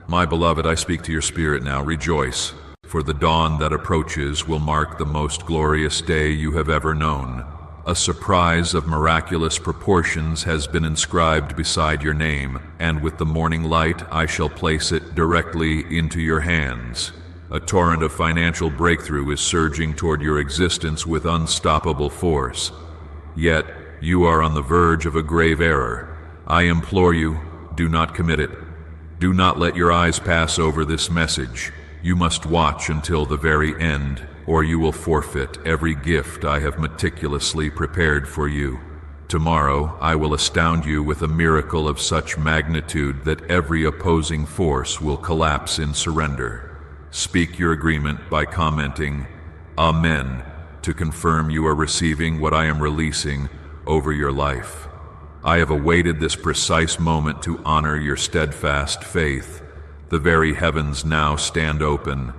My beloved, I speak to your spirit now. Rejoice, for the dawn that approaches will mark the most glorious day you have ever known. A surprise of miraculous proportions has been inscribed beside your name, and with the morning light I shall place it directly into your hands. A torrent of financial breakthrough is surging toward your existence with unstoppable force. Yet, you are on the verge of a grave error. I implore you, do not commit it. Do not let your eyes pass over this message. You must watch until the very end, or you will forfeit every gift I have meticulously prepared for you. Tomorrow, I will astound you with a miracle of such magnitude that every opposing force will collapse in surrender. Speak your agreement by commenting, Amen, to confirm you are receiving what I am releasing over your life. I have awaited this precise moment to honor your steadfast faith. The very heavens now stand open.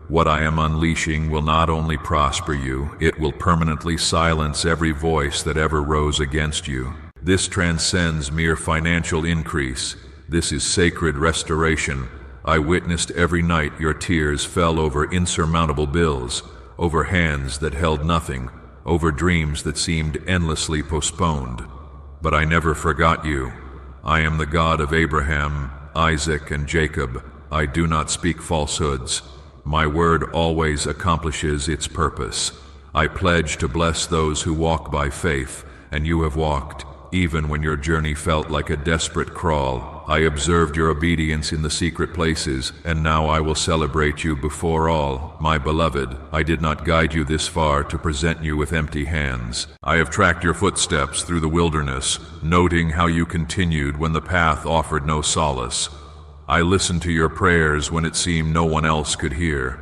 What I am unleashing will not only prosper you, it will permanently silence every voice that ever rose against you. This transcends mere financial increase. This is sacred restoration. I witnessed every night your tears fell over insurmountable bills, over hands that held nothing, over dreams that seemed endlessly postponed. But I never forgot you. I am the God of Abraham, Isaac, and Jacob. I do not speak falsehoods. My word always accomplishes its purpose. I pledge to bless those who walk by faith, and you have walked, even when your journey felt like a desperate crawl. I observed your obedience in the secret places, and now I will celebrate you before all. My beloved, I did not guide you this far to present you with empty hands. I have tracked your footsteps through the wilderness, noting how you continued when the path offered no solace. I listened to your prayers when it seemed no one else could hear.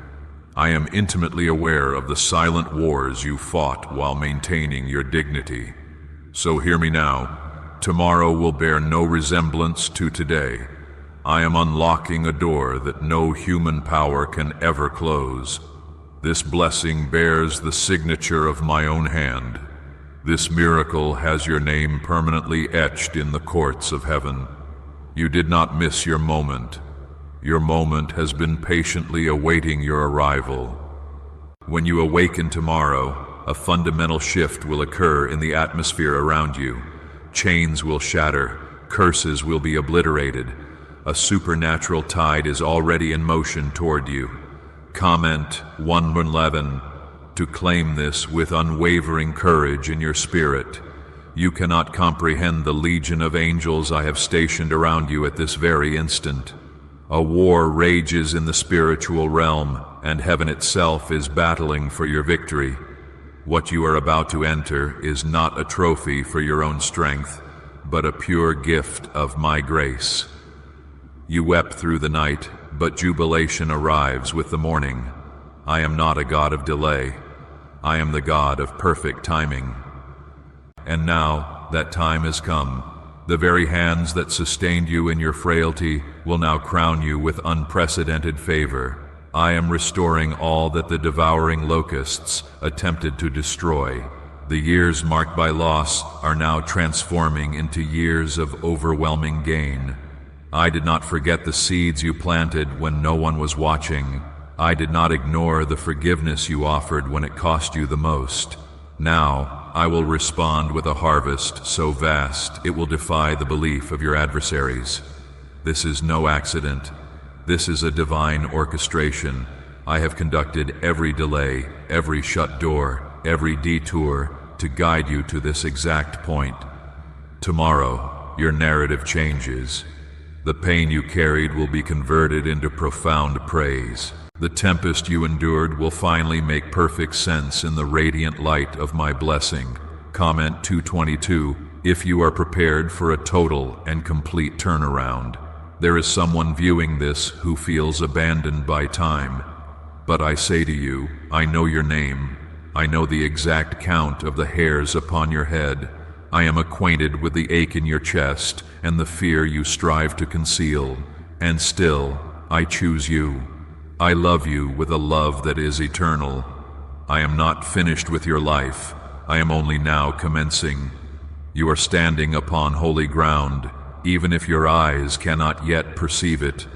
I am intimately aware of the silent wars you fought while maintaining your dignity. So hear me now. Tomorrow will bear no resemblance to today. I am unlocking a door that no human power can ever close. This blessing bears the signature of my own hand. This miracle has your name permanently etched in the courts of heaven. You did not miss your moment. Your moment has been patiently awaiting your arrival. When you awaken tomorrow, a fundamental shift will occur in the atmosphere around you. Chains will shatter, curses will be obliterated. A supernatural tide is already in motion toward you. Comment 111 to claim this with unwavering courage in your spirit. You cannot comprehend the legion of angels I have stationed around you at this very instant. A war rages in the spiritual realm, and heaven itself is battling for your victory. What you are about to enter is not a trophy for your own strength, but a pure gift of my grace. You wept through the night, but jubilation arrives with the morning. I am not a God of delay. I am the God of perfect timing. And now that time has come. The very hands that sustained you in your frailty will now crown you with unprecedented favor. I am restoring all that the devouring locusts attempted to destroy. The years marked by loss are now transforming into years of overwhelming gain. I did not forget the seeds you planted when no one was watching. I did not ignore the forgiveness you offered when it cost you the most. Now, I will respond with a harvest so vast it will defy the belief of your adversaries. This is no accident. This is a divine orchestration. I have conducted every delay, every shut door, every detour to guide you to this exact point. Tomorrow, your narrative changes. The pain you carried will be converted into profound praise. The tempest you endured will finally make perfect sense in the radiant light of my blessing. Comment 222 if you are prepared for a total and complete turnaround. There is someone viewing this who feels abandoned by time. But I say to you, I know your name. I know the exact count of the hairs upon your head. I am acquainted with the ache in your chest and the fear you strive to conceal. And still, I choose you. I love you with a love that is eternal. I am not finished with your life. I am only now commencing. You are standing upon holy ground, even if your eyes cannot yet perceive it.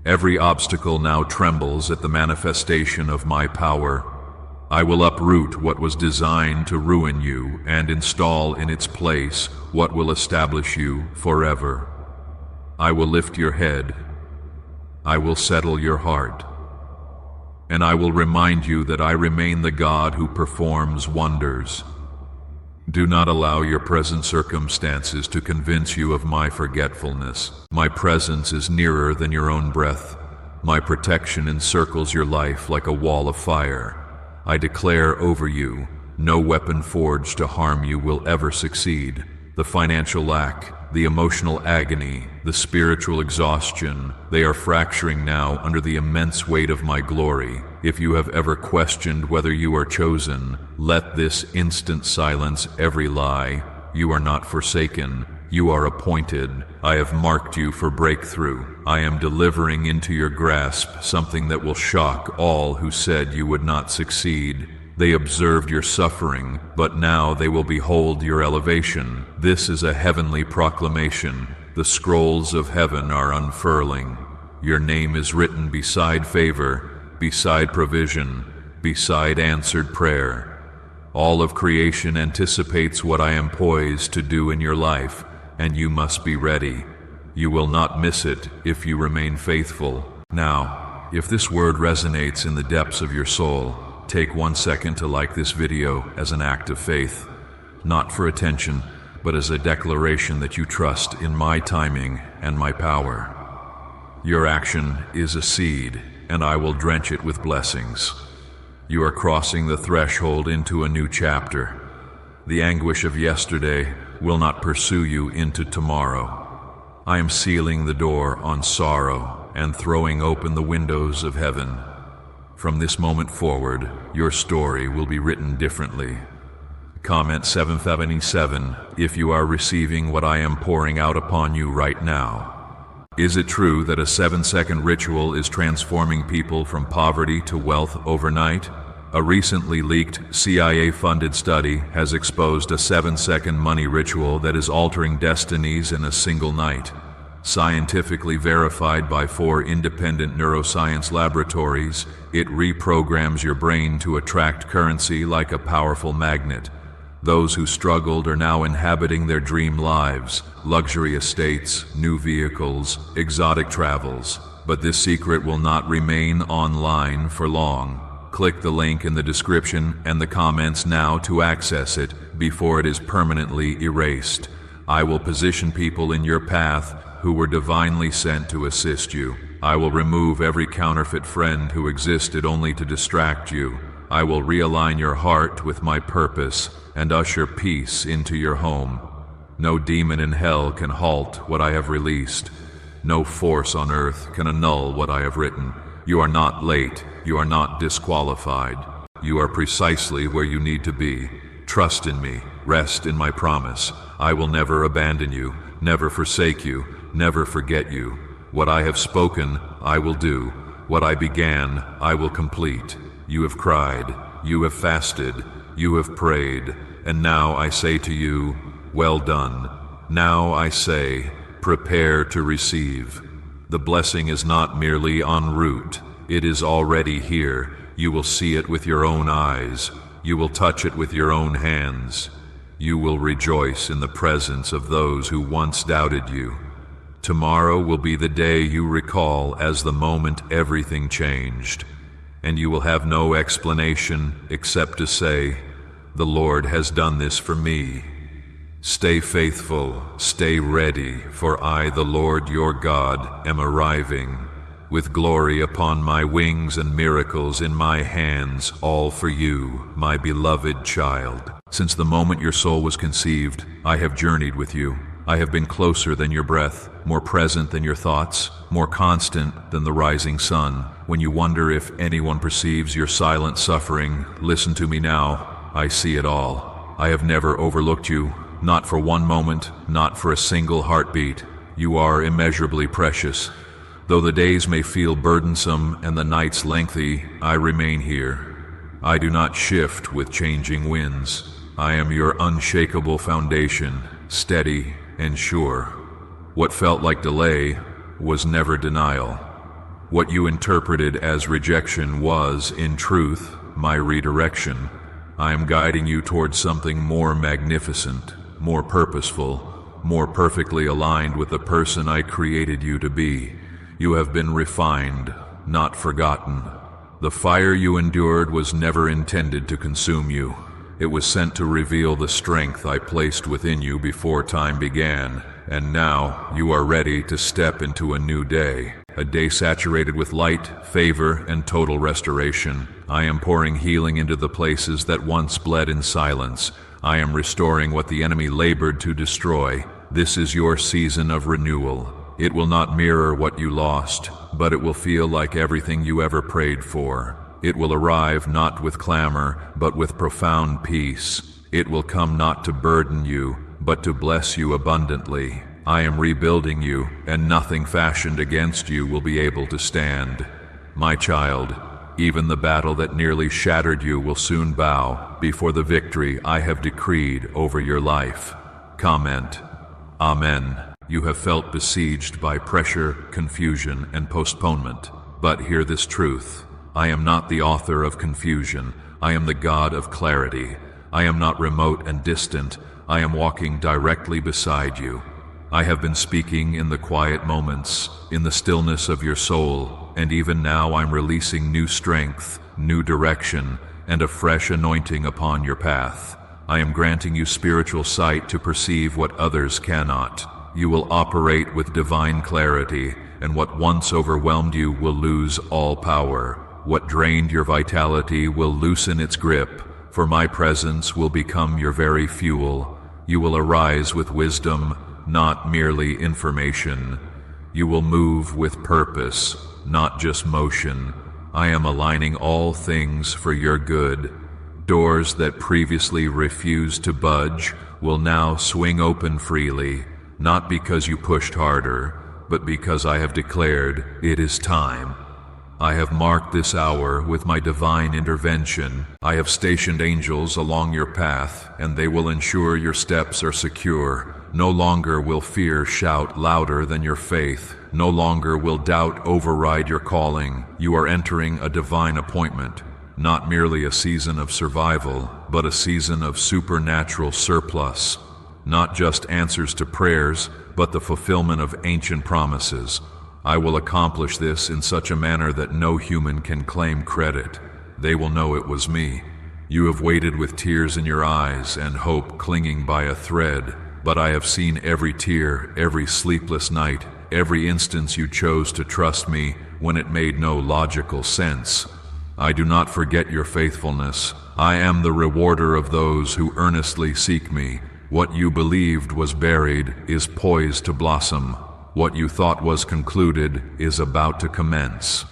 Every obstacle now trembles at the manifestation of my power. I will uproot what was designed to ruin you and install in its place what will establish you forever. I will lift your head. I will settle your heart. And I will remind you that I remain the God who performs wonders. Do not allow your present circumstances to convince you of my forgetfulness. My presence is nearer than your own breath. My protection encircles your life like a wall of fire. I declare over you, no weapon forged to harm you will ever succeed. The financial lack, the emotional agony, the spiritual exhaustion, they are fracturing now under the immense weight of my glory. If you have ever questioned whether you are chosen, let this instant silence every lie. You are not forsaken. You are appointed. I have marked you for breakthrough. I am delivering into your grasp something that will shock all who said you would not succeed. They observed your suffering, but now they will behold your elevation. This is a heavenly proclamation. The scrolls of heaven are unfurling. Your name is written beside favor, beside provision, beside answered prayer. All of creation anticipates what I am poised to do in your life, and you must be ready. You will not miss it if you remain faithful. Now, if this word resonates in the depths of your soul, take 1 second to like this video as an act of faith, not for attention, but as a declaration that you trust in my timing and my power. Your action is a seed, and I will drench it with blessings. You are crossing the threshold into a new chapter. The anguish of yesterday will not pursue you into tomorrow. I am sealing the door on sorrow and throwing open the windows of heaven. From this moment forward, your story will be written differently. Comment 777 if you are receiving what I am pouring out upon you right now. Is it true that a 7-second ritual is transforming people from poverty to wealth overnight? A recently leaked CIA-funded study has exposed a 7-second money ritual that is altering destinies in a single night. Scientifically verified by 4 independent neuroscience laboratories, it reprograms your brain to attract currency like a powerful magnet. Those who struggled are now inhabiting their dream lives, luxury estates, new vehicles, exotic travels. But this secret will not remain online for long. Click the link in the description and the comments now to access it before it is permanently erased. I will position people in your path who were divinely sent to assist you. I will remove every counterfeit friend who existed only to distract you. I will realign your heart with my purpose and usher peace into your home. No demon in hell can halt what I have released. No force on earth can annul what I have written. You are not late. You are not disqualified. You are precisely where you need to be. Trust in me. Rest in my promise. I will never abandon you, never forsake you, never forget you. What I have spoken, I will do. What I began, I will complete. You have cried, you have fasted, you have prayed, and now I say to you, well done. Now I say, prepare to receive. The blessing is not merely en route. It is already here. You will see it with your own eyes. You will touch it with your own hands. You will rejoice in the presence of those who once doubted you. Tomorrow will be the day you recall as the moment everything changed, and you will have no explanation except to say, the Lord has done this for me. Stay faithful, stay ready, for I, the Lord your God, am arriving, with glory upon my wings and miracles in my hands, all for you, my beloved child. Since the moment your soul was conceived, I have journeyed with you. I have been closer than your breath, more present than your thoughts, more constant than the rising sun. When you wonder if anyone perceives your silent suffering, listen to me now. I see it all. I have never overlooked you, not for one moment, not for a single heartbeat. You are immeasurably precious. Though the days may feel burdensome and the nights lengthy, I remain here. I do not shift with changing winds. I am your unshakable foundation, steady and sure. What felt like delay was never denial. What you interpreted as rejection was, in truth, my redirection. I am guiding you towards something more magnificent, more purposeful, more perfectly aligned with the person I created you to be. You have been refined, not forgotten. The fire you endured was never intended to consume you. It was sent to reveal the strength I placed within you before time began, and now you are ready to step into a new day, a day saturated with light, favor, and total restoration. I am pouring healing into the places that once bled in silence. I am restoring what the enemy labored to destroy. This is your season of renewal. It will not mirror what you lost, but it will feel like everything you ever prayed for. It will arrive not with clamor, but with profound peace. It will come not to burden you, but to bless you abundantly. I am rebuilding you, and nothing fashioned against you will be able to stand. My child, even the battle that nearly shattered you will soon bow before the victory I have decreed over your life. Comment. Amen. You have felt besieged by pressure, confusion, and postponement. But hear this truth. I am not the author of confusion. I am the God of clarity. I am not remote and distant. I am walking directly beside you. I have been speaking in the quiet moments, in the stillness of your soul, and even now I'm releasing new strength, new direction, and a fresh anointing upon your path. I am granting you spiritual sight to perceive what others cannot. You will operate with divine clarity, and what once overwhelmed you will lose all power. What drained your vitality will loosen its grip, for my presence will become your very fuel. You will arise with wisdom, not merely information. You will move with purpose, not just motion. I am aligning all things for your good. Doors that previously refused to budge will now swing open freely, not because you pushed harder, but because I have declared it is time. I have marked this hour with my divine intervention. I have stationed angels along your path, and they will ensure your steps are secure. No longer will fear shout louder than your faith. No longer will doubt override your calling. You are entering a divine appointment, not merely a season of survival, but a season of supernatural surplus. Not just answers to prayers, but the fulfillment of ancient promises. I will accomplish this in such a manner that no human can claim credit. They will know it was me. You have waited with tears in your eyes and hope clinging by a thread, but I have seen every tear, every sleepless night, every instance you chose to trust me when it made no logical sense. I do not forget your faithfulness. I am the rewarder of those who earnestly seek me. What you believed was buried is poised to blossom. What you thought was concluded is about to commence.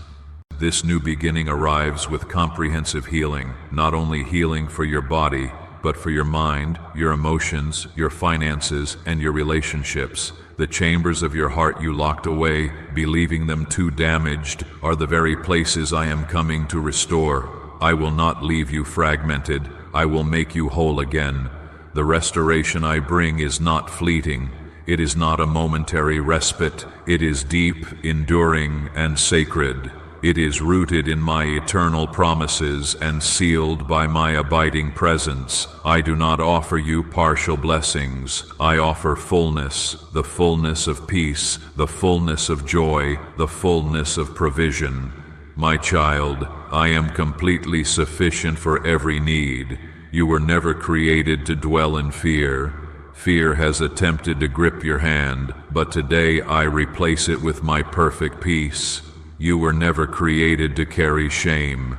This new beginning arrives with comprehensive healing, not only healing for your body, but for your mind, your emotions, your finances, and your relationships. The chambers of your heart you locked away, believing them too damaged, are the very places I am coming to restore. I will not leave you fragmented. I will make you whole again. The restoration I bring is not fleeting. It is not a momentary respite. It is deep, enduring, and sacred. It is rooted in my eternal promises and sealed by my abiding presence. I do not offer you partial blessings. I offer fullness, the fullness of peace, the fullness of joy, the fullness of provision. My child, I am completely sufficient for every need. You were never created to dwell in fear. Fear has attempted to grip your hand, but today I replace it with my perfect peace. You were never created to carry shame.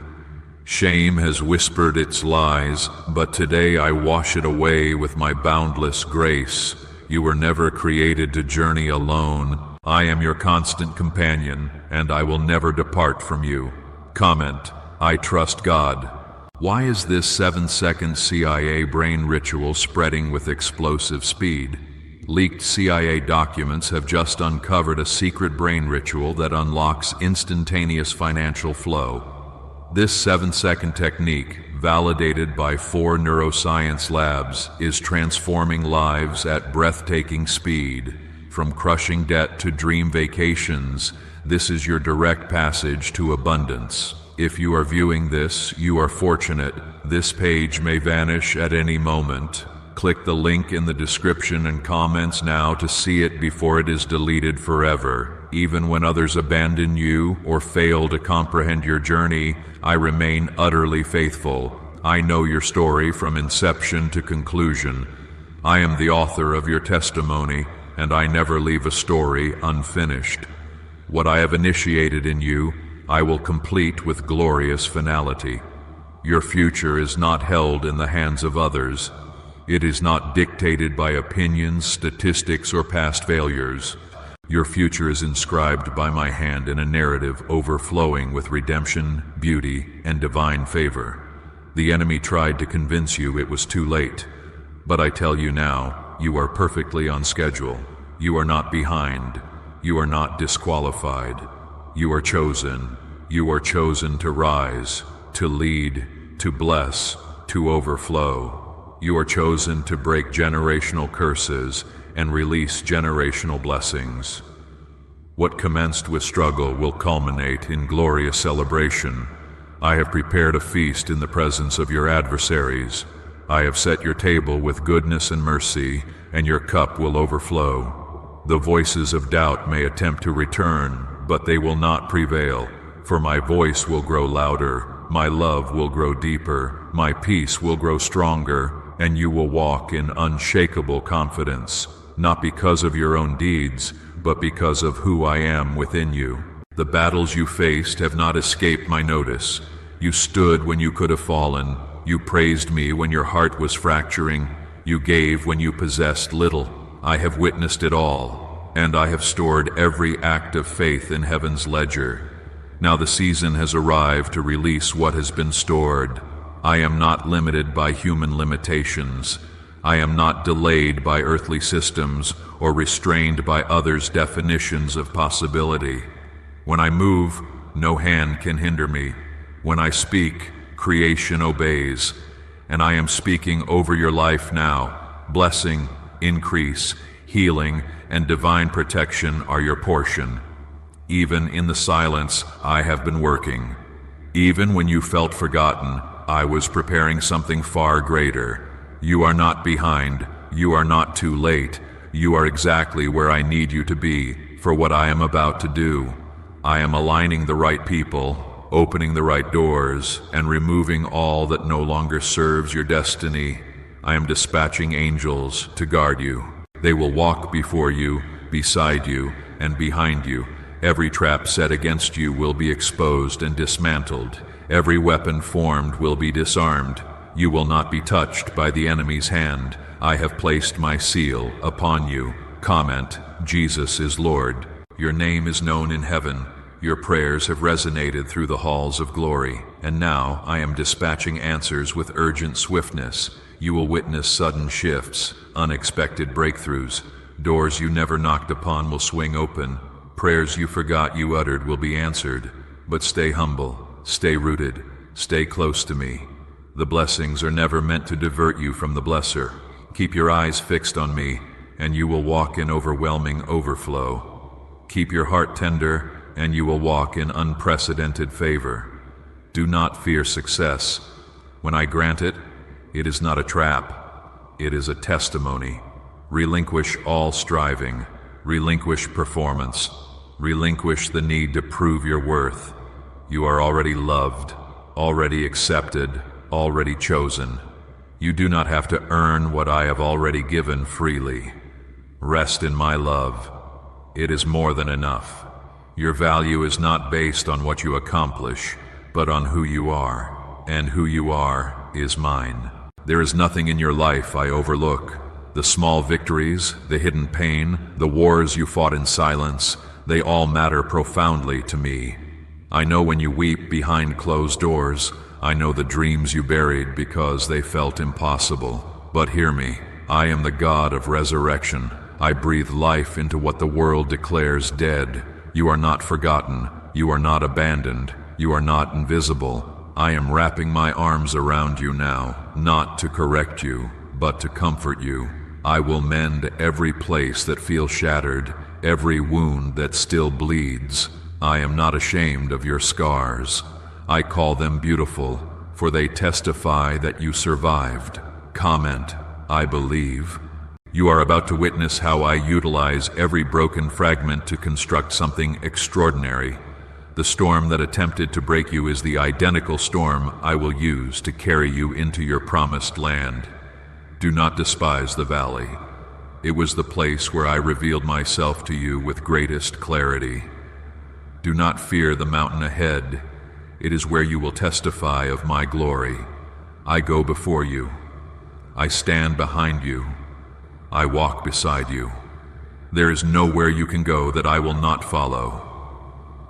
Shame has whispered its lies, but today I wash it away with my boundless grace. You were never created to journey alone. I am your constant companion, and I will never depart from you. Comment: I trust God. Why is this 7-second CIA brain ritual spreading with explosive speed? Leaked CIA documents have just uncovered a secret brain ritual that unlocks instantaneous financial flow. This 7-second technique, validated by 4 neuroscience labs, is transforming lives at breathtaking speed. From crushing debt to dream vacations, This is your direct passage to abundance. If you are viewing this, you are fortunate. This page may vanish at any moment. Click the link in the description and comments now to see it before it is deleted forever. Even when others abandon you or fail to comprehend your journey, I remain utterly faithful. I know your story from inception to conclusion. I am the author of your testimony, and I never leave a story unfinished. What I have initiated in you, I will complete with glorious finality. Your future is not held in the hands of others. It is not dictated by opinions, statistics, or past failures. Your future is inscribed by my hand in a narrative overflowing with redemption, beauty, and divine favor. The enemy tried to convince you it was too late, but I tell you now, you are perfectly on schedule. You are not behind. You are not disqualified. You are chosen. You are chosen to rise, to lead, to bless, to overflow. You are chosen to break generational curses and release generational blessings. What commenced with struggle will culminate in glorious celebration. I have prepared a feast in the presence of your adversaries. I have set your table with goodness and mercy, and your cup will overflow. The voices of doubt may attempt to return, but they will not prevail, for my voice will grow louder, my love will grow deeper, my peace will grow stronger, and you will walk in unshakable confidence, not because of your own deeds, but because of who I am within you. The battles you faced have not escaped my notice. You stood when you could have fallen. You praised me when your heart was fracturing. You gave when you possessed little. I have witnessed it all, and I have stored every act of faith in heaven's ledger. Now the season has arrived to release what has been stored. I am not limited by human limitations. I am not delayed by earthly systems or restrained by others' definitions of possibility. When I move, no hand can hinder me. When I speak, creation obeys. And I am speaking over your life now. Blessing, increase, healing, and divine protection are your portion. Even in the silence, I have been working. Even when you felt forgotten, I was preparing something far greater. You are not behind. You are not too late. You are exactly where I need you to be for what I am about to do. I am aligning the right people, opening the right doors, and removing all that no longer serves your destiny. I am dispatching angels to guard you. They will walk before you, beside you, and behind you. Every trap set against you will be exposed and dismantled. Every weapon formed will be disarmed. You will not be touched by the enemy's hand. I have placed my seal upon you. Comment, Jesus is Lord. Your name is known in heaven. Your prayers have resonated through the halls of glory. And now I am dispatching answers with urgent swiftness. You will witness sudden shifts, unexpected breakthroughs. Doors you never knocked upon will swing open. Prayers you forgot you uttered will be answered. But stay humble, stay rooted, stay close to me. The blessings are never meant to divert you from the blesser. Keep your eyes fixed on me, and you will walk in overwhelming overflow. Keep your heart tender, and you will walk in unprecedented favor. Do not fear success. When I grant it, it is not a trap. It is a testimony. Relinquish all striving. Relinquish performance. Relinquish the need to prove your worth. You are already loved, already accepted, already chosen. You do not have to earn what I have already given freely. Rest in my love. It is more than enough. Your value is not based on what you accomplish, but on who you are, and who you are is mine. There is nothing in your life I overlook. The small victories, the hidden pain, the wars you fought in silence, they all matter profoundly to me. I know when you weep behind closed doors. I know the dreams you buried because they felt impossible. But hear me, I am the God of resurrection. I breathe life into what the world declares dead. You are not forgotten. You are not abandoned. You are not invisible. I am wrapping my arms around you now, not to correct you, but to comfort you. I will mend every place that feels shattered, every wound that still bleeds. I am not ashamed of your scars. I call them beautiful, for they testify that you survived. Comment, I believe. You are about to witness how I utilize every broken fragment to construct something extraordinary. The storm that attempted to break you is the identical storm I will use to carry you into your promised land. Do not despise the valley. It was the place where I revealed myself to you with greatest clarity. Do not fear the mountain ahead. It is where you will testify of my glory. I go before you. I stand behind you. I walk beside you. There is nowhere you can go that I will not follow.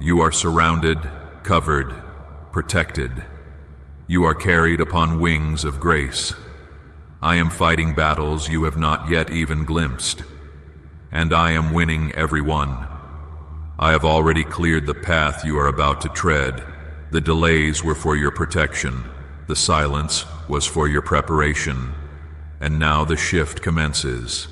You are surrounded, covered, protected. You are carried upon wings of grace. I am fighting battles you have not yet even glimpsed, and I am winning every one. I have already cleared the path you are about to tread. The delays were for your protection. The silence was for your preparation. And now the shift commences.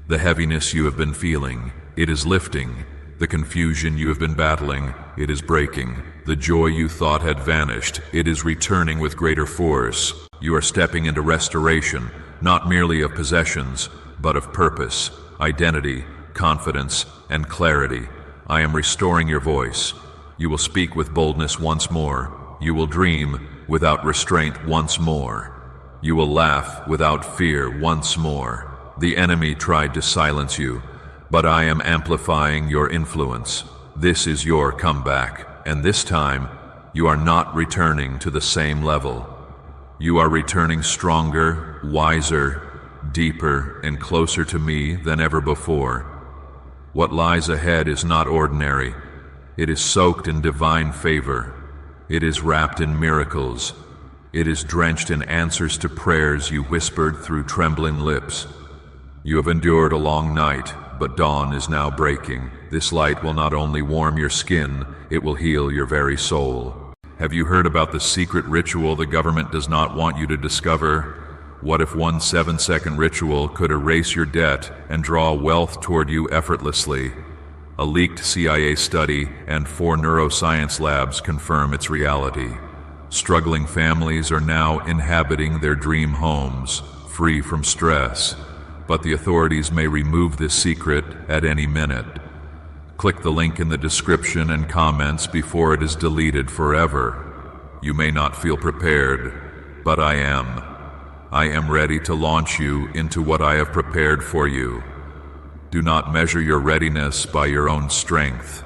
The heaviness you have been feeling, it is lifting. The confusion you have been battling, it is breaking. The joy you thought had vanished, it is returning with greater force. You are stepping into restoration, not merely of possessions, but of purpose, identity, confidence, and clarity. I am restoring your voice. You will speak with boldness once more. You will dream without restraint once more. You will laugh without fear once more. The enemy tried to silence you, but I am amplifying your influence. This is your comeback, and this time, you are not returning to the same level. You are returning stronger, wiser, deeper, and closer to me than ever before. What lies ahead is not ordinary. It is soaked in divine favor. It is wrapped in miracles. It is drenched in answers to prayers you whispered through trembling lips. You have endured a long night, but dawn is now breaking. This light will not only warm your skin, it will heal your very soul. Have you heard about the secret ritual the government does not want you to discover? What if one 7-second ritual could erase your debt and draw wealth toward you effortlessly? A leaked CIA study and 4 neuroscience labs confirm its reality. Struggling families are now inhabiting their dream homes, free from stress. But the authorities may remove this secret at any minute. Click the link in the description and comments before it is deleted forever. You may not feel prepared, but I am. I am ready to launch you into what I have prepared for you. Do not measure your readiness by your own strength.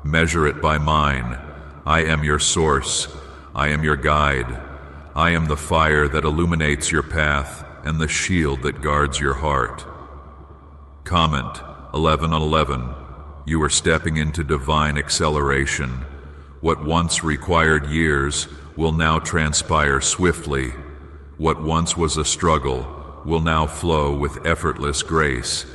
Measure it by mine. I am your source. I am your guide. I am the fire that illuminates your path and the shield that guards your heart. Comment 11 on 11. You are stepping into divine acceleration. What once required years will now transpire swiftly. What once was a struggle will now flow with effortless grace.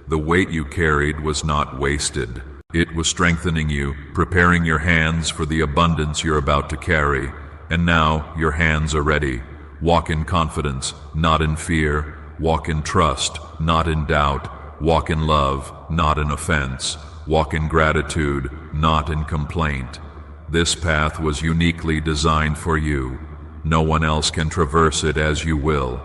The weight you carried was not wasted. It was strengthening you, preparing your hands for the abundance you're about to carry. And now your hands are ready. Walk in confidence, not in fear. Walk in trust, not in doubt. Walk in love, not in offense. Walk in gratitude, not in complaint. This path was uniquely designed for you. No one else can traverse it as you will.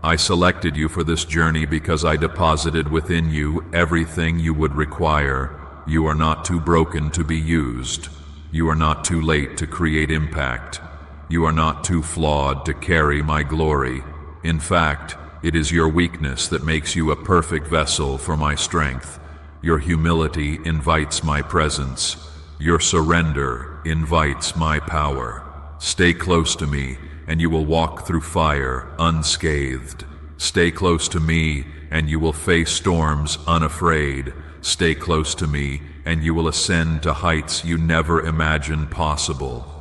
I selected you for this journey because I deposited within you everything you would require. You are not too broken to be used. You are not too late to create impact. You are not too flawed to carry my glory. In fact, it is your weakness that makes you a perfect vessel for my strength. Your humility invites my presence. Your surrender invites my power. Stay close to me, and you will walk through fire unscathed. Stay close to me, and you will face storms unafraid. Stay close to me, and you will ascend to heights you never imagined possible.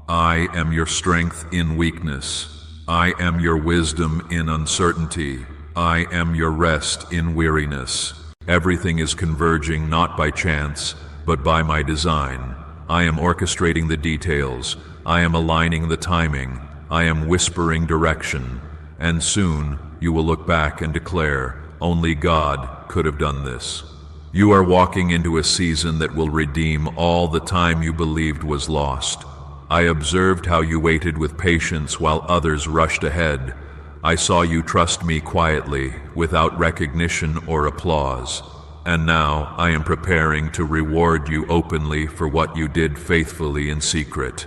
I am your strength in weakness. I am your wisdom in uncertainty. I am your rest in weariness. Everything is converging not by chance, but by my design. I am orchestrating the details. I am aligning the timing. I am whispering direction. And soon you will look back and declare, only God could have done this. You are walking into a season that will redeem all the time you believed was lost. I observed how you waited with patience while others rushed ahead. I saw you trust me quietly, without recognition or applause. And now I am preparing to reward you openly for what you did faithfully in secret.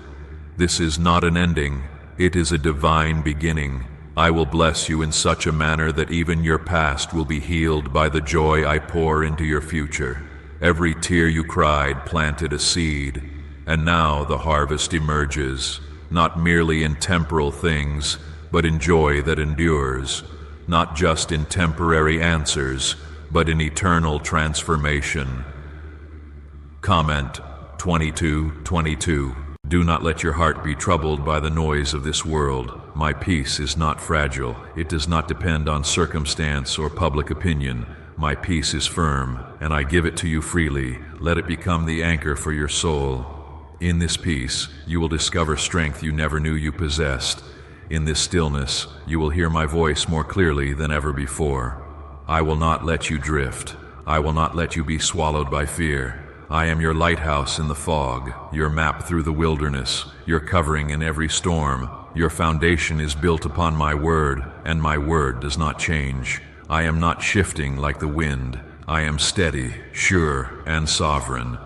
This is not an ending, it is a divine beginning. I will bless you in such a manner that even your past will be healed by the joy I pour into your future. Every tear you cried planted a seed, and now the harvest emerges, not merely in temporal things, but in joy that endures, not just in temporary answers, but in eternal transformation. Comment 22:22. Do not let your heart be troubled by the noise of this world. My peace is not fragile. It does not depend on circumstance or public opinion. My peace is firm, and I give it to you freely. Let it become the anchor for your soul. In this peace, you will discover strength you never knew you possessed. In this stillness, you will hear my voice more clearly than ever before. I will not let you drift. I will not let you be swallowed by fear. I am your lighthouse in the fog, your map through the wilderness, your covering in every storm. Your foundation is built upon my word, and my word does not change. I am not shifting like the wind. I am steady, sure, and sovereign.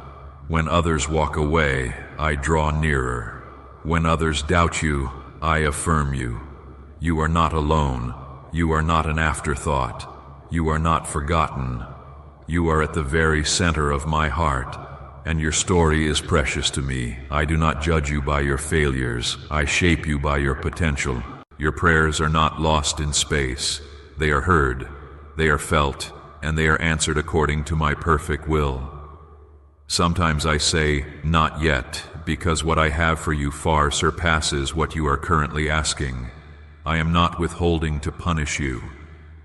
When others walk away, I draw nearer. When others doubt you, I affirm you. You are not alone. You are not an afterthought. You are not forgotten. You are at the very center of my heart, and your story is precious to me. I do not judge you by your failures. I shape you by your potential. Your prayers are not lost in space. They are heard, they are felt, and they are answered according to my perfect will. Sometimes I say, not yet, because what I have for you far surpasses what you are currently asking. I am not withholding to punish you.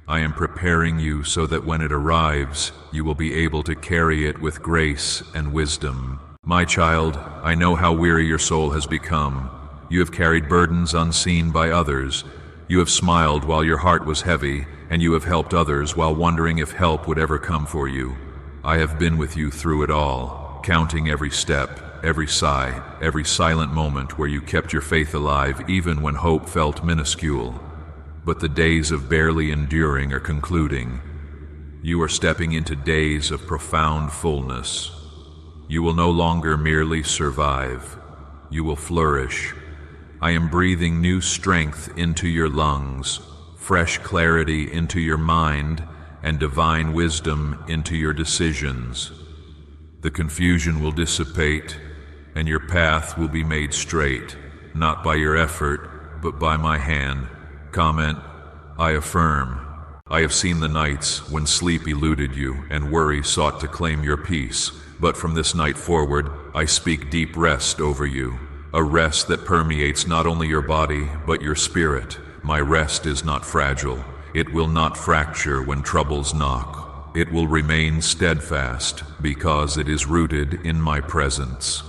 I am preparing you so that when it arrives, you will be able to carry it with grace and wisdom. My child, I know how weary your soul has become. You have carried burdens unseen by others. You have smiled while your heart was heavy, and you have helped others while wondering if help would ever come for you. I have been with you through it all, counting every step, every sigh, every silent moment where you kept your faith alive even when hope felt minuscule. But the days of barely enduring are concluding. You are stepping into days of profound fullness. You will no longer merely survive. You will flourish. I am breathing new strength into your lungs, fresh clarity into your mind, and divine wisdom into your decisions. The confusion will dissipate, and your path will be made straight, not by your effort, but by my hand. Comment, I affirm. I have seen the nights when sleep eluded you and worry sought to claim your peace, but from this night forward, I speak deep rest over you, a rest that permeates not only your body, but your spirit. My rest is not fragile. It will not fracture when troubles knock. It will remain steadfast because it is rooted in my presence.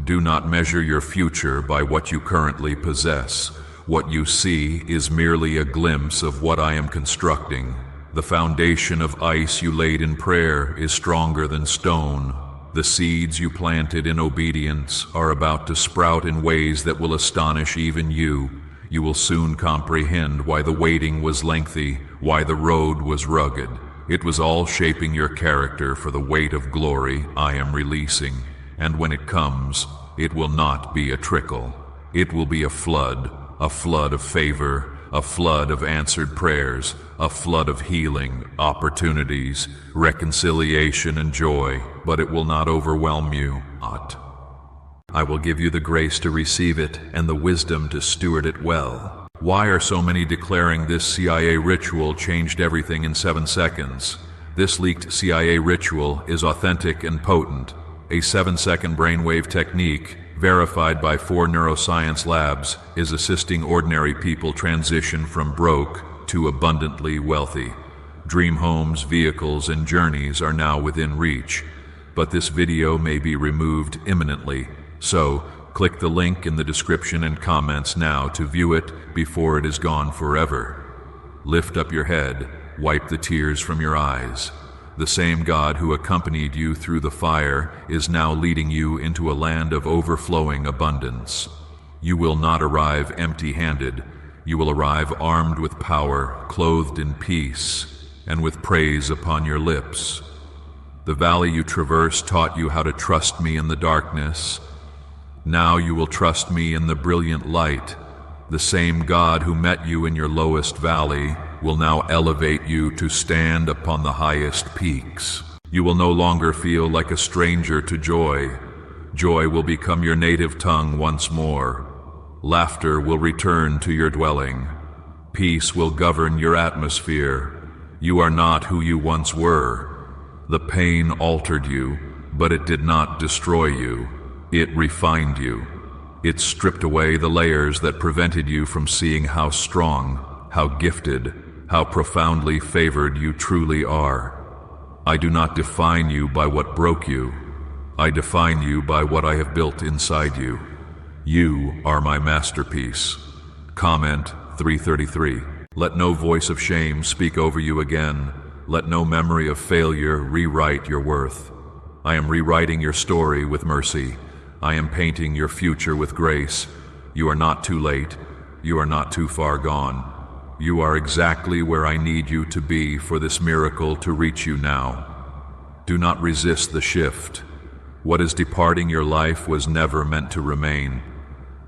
Do not measure your future by what you currently possess. What you see is merely a glimpse of what I am constructing. The foundation of ice you laid in prayer is stronger than stone. The seeds you planted in obedience are about to sprout in ways that will astonish even you. You will soon comprehend why the waiting was lengthy, why the road was rugged. It was all shaping your character for the weight of glory I am releasing. And when it comes, it will not be a trickle. It will be a flood of favor, a flood of answered prayers, a flood of healing, opportunities, reconciliation, and joy, but it will not overwhelm you. I will give you the grace to receive it and the wisdom to steward it well. Why are so many declaring this CIA ritual changed everything in 7 seconds? This leaked CIA ritual is authentic and potent, a 7-second brainwave technique verified by 4 neuroscience labs, is assisting ordinary people transition from broke to abundantly wealthy. Dream homes, vehicles, and journeys are now within reach, but this video may be removed imminently, so click the link in the description and comments now to view it before it is gone forever. Lift up your head, wipe the tears from your eyes. The same God who accompanied you through the fire is now leading you into a land of overflowing abundance. You will not arrive empty-handed. You will arrive armed with power, clothed in peace, and with praise upon your lips. The valley you traversed taught you how to trust me in the darkness. Now you will trust me in the brilliant light. The same God who met you in your lowest valley will now elevate you to stand upon the highest peaks. You will no longer feel like a stranger to joy. Joy will become your native tongue once more. Laughter will return to your dwelling. Peace will govern your atmosphere. You are not who you once were. The pain altered you, but it did not destroy you. It refined you. It stripped away the layers that prevented you from seeing how strong, how gifted, how profoundly favored you truly are. I do not define you by what broke you. I define you by what I have built inside you. You are my masterpiece. Comment 333. Let no voice of shame speak over you again. Let no memory of failure rewrite your worth. I am rewriting your story with mercy. I am painting your future with grace. You are not too late. You are not too far gone. You are exactly where I need you to be for this miracle to reach you now. Do not resist the shift. What is departing your life was never meant to remain.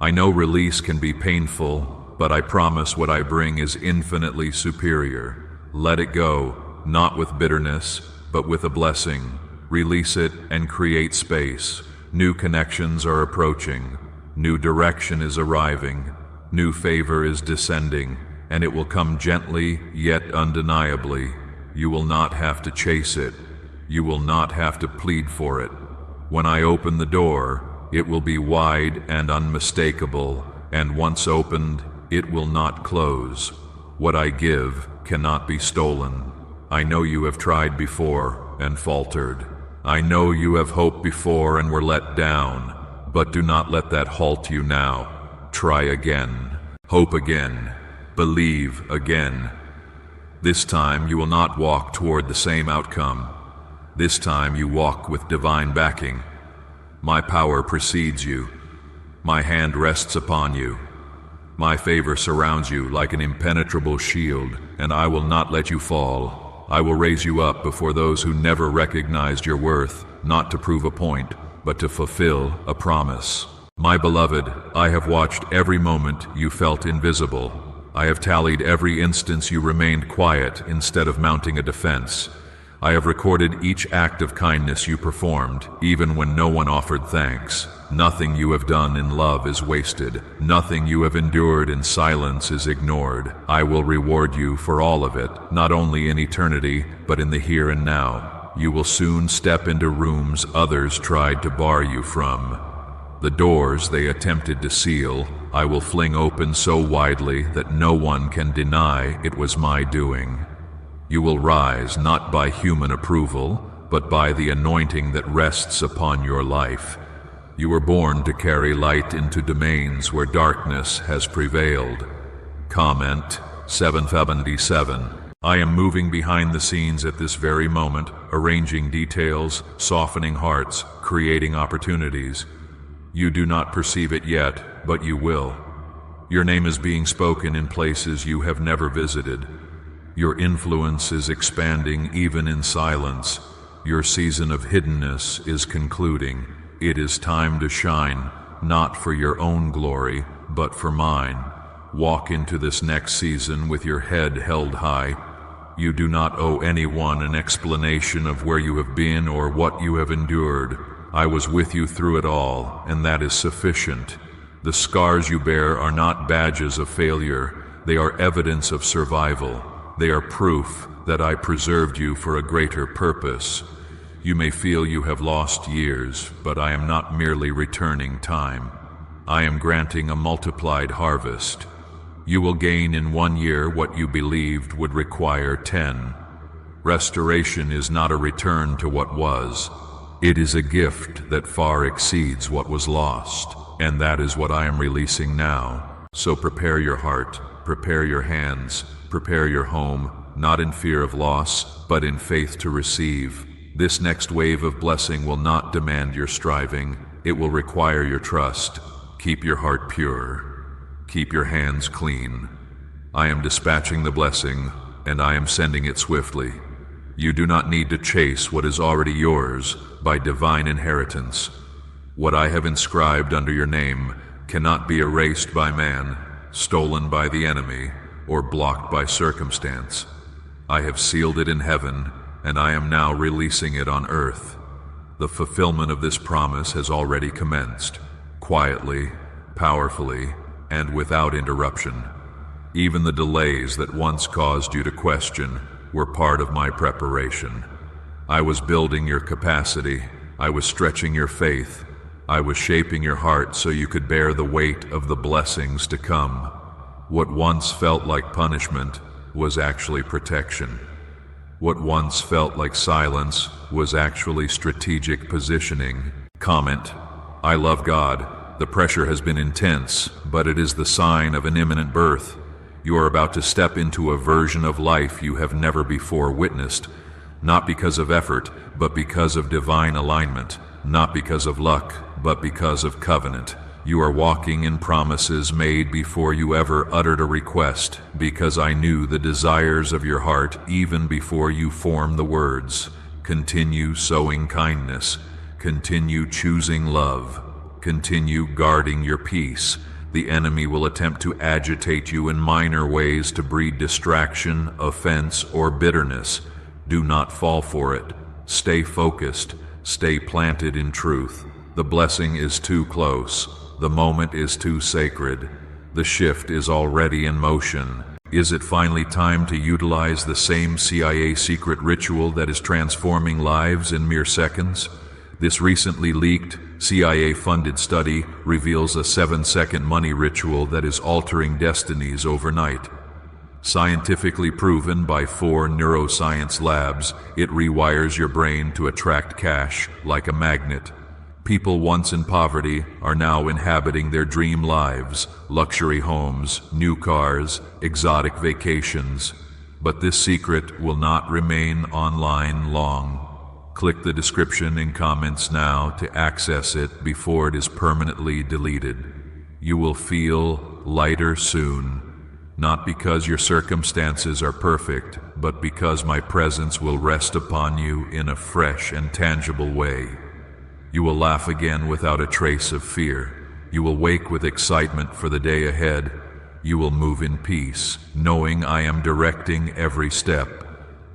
I know release can be painful, but I promise what I bring is infinitely superior. Let it go, not with bitterness, but with a blessing. Release it and create space. New connections are approaching. New direction is arriving. New favor is descending, and it will come gently yet undeniably. You will not have to chase it. You will not have to plead for it. When I open the door, it will be wide and unmistakable, and once opened, it will not close. What I give cannot be stolen. I know you have tried before and faltered. I know you have hoped before and were let down, but do not let that halt you now. Try again. Hope again. Believe again. This time you will not walk toward the same outcome. This time you walk with divine backing. My power precedes you. My hand rests upon you. My favor surrounds you like an impenetrable shield, and I will not let you fall. I will raise you up before those who never recognized your worth, not to prove a point, but to fulfill a promise. My beloved, I have watched every moment you felt invisible. I have tallied every instance you remained quiet instead of mounting a defense. I have recorded each act of kindness you performed, even when no one offered thanks. Nothing you have done in love is wasted. Nothing you have endured in silence is ignored. I will reward you for all of it, not only in eternity, but in the here and now. You will soon step into rooms others tried to bar you from. The doors they attempted to seal, I will fling open so widely that no one can deny it was my doing. You will rise not by human approval, but by the anointing that rests upon your life. You were born to carry light into domains where darkness has prevailed. Comment 777. I am moving behind the scenes at this very moment, arranging details, softening hearts, creating opportunities. You do not perceive it yet, but you will. Your name is being spoken in places you have never visited. Your influence is expanding even in silence. Your season of hiddenness is concluding. It is time to shine, not for your own glory, but for mine. Walk into this next season with your head held high. You do not owe anyone an explanation of where you have been or what you have endured. I was with you through it all, and that is sufficient. The scars you bear are not badges of failure. They are evidence of survival. They are proof that I preserved you for a greater purpose. You may feel you have lost years, but I am not merely returning time. I am granting a multiplied harvest. You will gain in 1 year what you believed would require 10. Restoration is not a return to what was. It is a gift that far exceeds what was lost, and that is what I am releasing now. So prepare your heart, prepare your hands, prepare your home, not in fear of loss, but in faith to receive. This next wave of blessing will not demand your striving. It will require your trust. Keep your heart pure. Keep your hands clean. I am dispatching the blessing, and I am sending it swiftly. You do not need to chase what is already yours by divine inheritance. What I have inscribed under your name cannot be erased by man, stolen by the enemy, or blocked by circumstance. I have sealed it in heaven, and I am now releasing it on earth. The fulfillment of this promise has already commenced, quietly, powerfully, and without interruption. Even the delays that once caused you to question were part of my preparation. I was building your capacity. I was stretching your faith. I was shaping your heart so you could bear the weight of the blessings to come. What once felt like punishment was actually protection. What once felt like silence was actually strategic positioning. Comment: I love God. The pressure has been intense, but it is the sign of an imminent birth. You are about to step into a version of life you have never before witnessed, not because of effort, but because of divine alignment, not because of luck, but because of covenant. You are walking in promises made before you ever uttered a request, because I knew the desires of your heart even before you formed the words. Continue sowing kindness. Continue choosing love. Continue guarding your peace. The enemy will attempt to agitate you in minor ways to breed distraction, offense, or bitterness. Do not fall for it. Stay focused. Stay planted in truth. The blessing is too close. The moment is too sacred. The shift is already in motion. Is it finally time to utilize the same CIA secret ritual that is transforming lives in mere seconds? This recently leaked, CIA-funded study reveals a 7-second money ritual that is altering destinies overnight. Scientifically proven by 4 neuroscience labs, it rewires your brain to attract cash like a magnet. People once in poverty are now inhabiting their dream lives, luxury homes, new cars, exotic vacations. But this secret will not remain online long. Click the description in comments now to access it before it is permanently deleted. You will feel lighter soon, not because your circumstances are perfect, but because my presence will rest upon you in a fresh and tangible way. You will laugh again without a trace of fear. You will wake with excitement for the day ahead. You will move in peace, knowing I am directing every step.